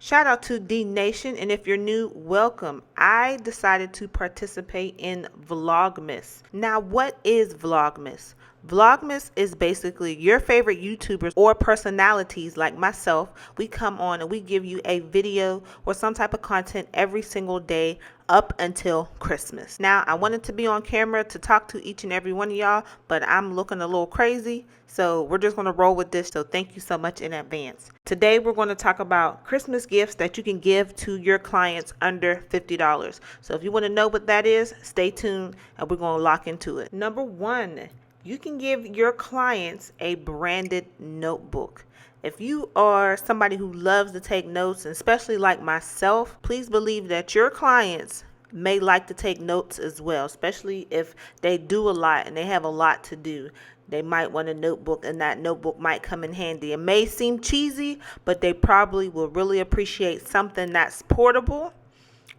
Shout out to D Nation, and if you're new, welcome. I decided to participate in Vlogmas. Now, what is Vlogmas? Vlogmas is basically your favorite YouTubers or personalities like myself. We come on and we give you a video or some type of content every single day up until Christmas. Now, I wanted to be on camera to talk to each and every one of y'all, but I'm looking a little crazy. So we're just going to roll with this. So thank you so much in advance. Today, we're going to talk about Christmas gifts that you can give to your clients under $50. So if you want to know what that is, stay tuned and we're going to lock into it. Number one, you can give your clients a branded notebook. If you are somebody who loves to take notes, especially like myself, please believe that your clients may like to take notes as well, especially if they do a lot and they have a lot to do. They might want a notebook, and that notebook might come in handy. It may seem cheesy, but they probably will really appreciate something that's portable,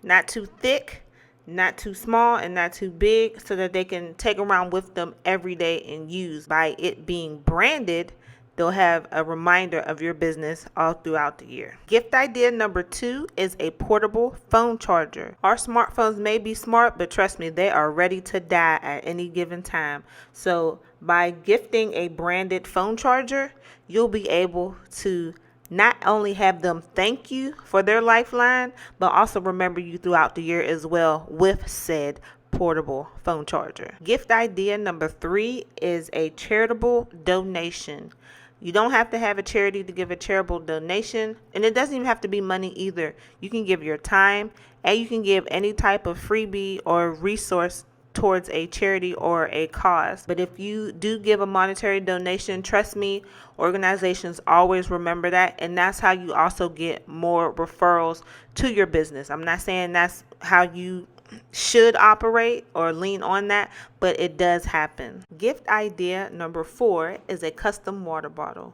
not too thick, not too small, and not too big, so that they can take around with them every day and use. By it being branded, they'll have a reminder of your business all throughout the year. Gift idea number 2 is a portable phone charger. Our smartphones may be smart, but trust me, they are ready to die at any given time. So by gifting a branded phone charger, you'll be able to not only have them thank you for their lifeline, but also remember you throughout the year as well with said portable phone charger. Gift idea number 3 is a charitable donation. You don't have to have a charity to give a charitable donation, and it doesn't even have to be money either. You can give your time, and you can give any type of freebie or resource towards a charity or a cause. But if you do give a monetary donation, trust me, organizations always remember that, and that's how you also get more referrals to your business. I'm not saying that's how you should operate or lean on that, but it does happen. Gift idea number 4 is a custom water bottle.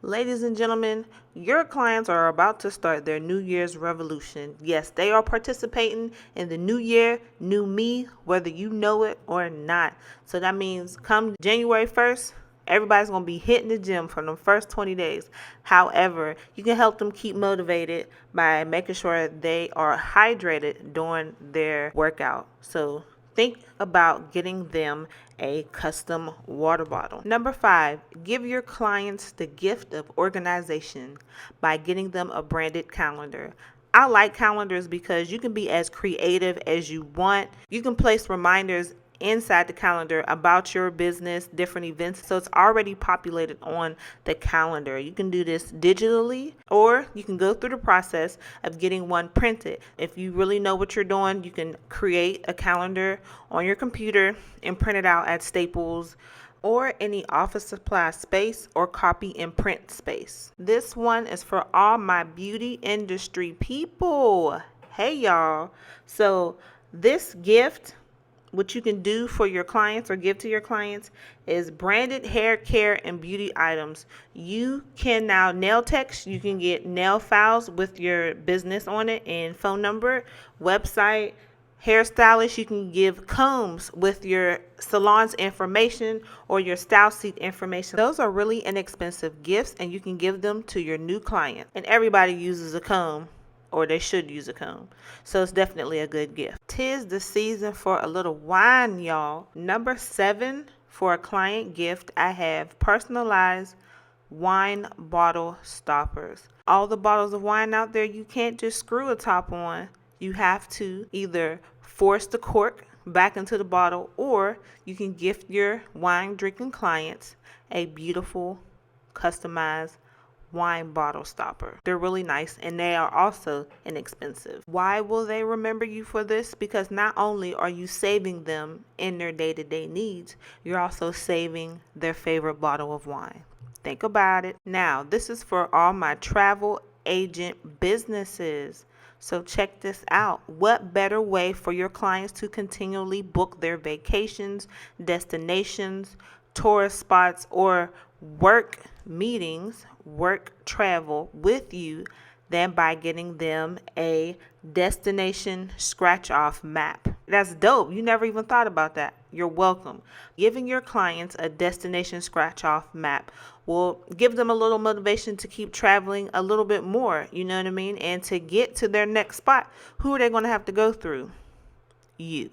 Ladies and gentlemen, your clients are about to start their New Year's revolution. Yes, they are participating in the new year, new me, whether you know it or not. So that means come January 1st, everybody's going to be hitting the gym for the first 20 days. However, you can help them keep motivated by making sure they are hydrated during their workout. So think about getting them a custom water bottle. Number 5, give your clients the gift of organization by getting them a branded calendar. I like calendars because you can be as creative as you want. You can place reminders inside the calendar about your business, different events, so it's already populated on the calendar. You can do this digitally, or you can go through the process of getting one printed. If you really know what you're doing, you can create a calendar on your computer and print it out at Staples or any office supply space or copy and print space. This one is for all my beauty industry people. Hey y'all. So this gift, what you can do for your clients or give to your clients, is branded hair care and beauty items. You can now nail text. You can get nail files with your business on it and phone number, website. Hairstylist, you can give combs with your salon's information or your style seat information. Those are really inexpensive gifts, and you can give them to your new client. And everybody uses a comb, or they should use a comb. So it's definitely a good gift. 'Tis the season for a little wine, y'all. Number 7 for a client gift, I have personalized wine bottle stoppers. All the bottles of wine out there, you can't just screw a top on. You have to either force the cork back into the bottle, or you can gift your wine drinking clients a beautiful customized wine bottle stopper. They're really nice, and they are also inexpensive. Why will they remember you for this? Because not only are you saving them in their day-to-day needs, you're also saving their favorite bottle of wine. Think about it. Now, this is for all my travel agent businesses. So check this out. What better way for your clients to continually book their vacations, destinations, tourist spots, or work meetings, work travel with you than by getting them a destination scratch off map? That's dope. You never even thought about that. You're welcome. Giving your clients a destination scratch off map will give them a little motivation to keep traveling a little bit more, you know what I mean? And to get to their next spot, who are they going to have to go through? You.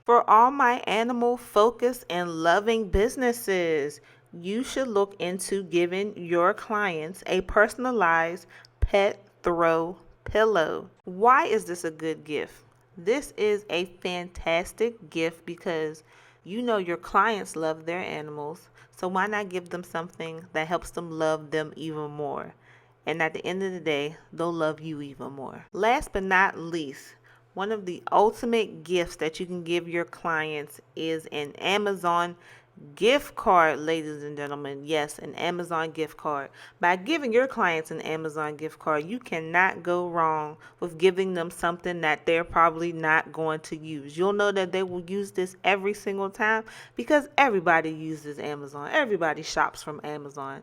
For all my animal focused and loving businesses, you should look into giving your clients a personalized pet throw pillow. Why is this a good gift? This is a fantastic gift because you know your clients love their animals, so why not give them something that helps them love them even more? And at the end of the day, they'll love you even more. Last but not least, one of the ultimate gifts that you can give your clients is an Amazon gift card, ladies and gentlemen. Yes, an Amazon gift card. By giving your clients an Amazon gift card, you cannot go wrong with giving them something that they're probably not going to use. You'll know that they will use this every single time because everybody uses Amazon. Everybody shops from Amazon.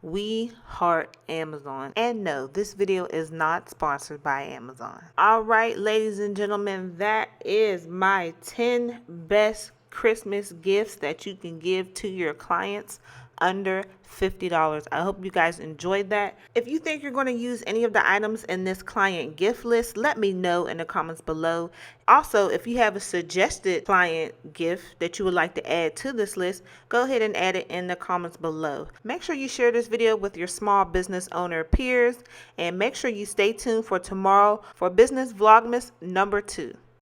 We heart Amazon. And no, this video is not sponsored by Amazon. All right, ladies and gentlemen, that is my 10 best Christmas gifts that you can give to your clients under $50. I hope you guys enjoyed that. If you think you're going to use any of the items in this client gift list, let me know in the comments below. Also, if you have a suggested client gift that you would like to add to this list, go ahead and add it in the comments below. Make sure you share this video with your small business owner peers, and make sure you stay tuned for tomorrow for Business Vlogmas number 2.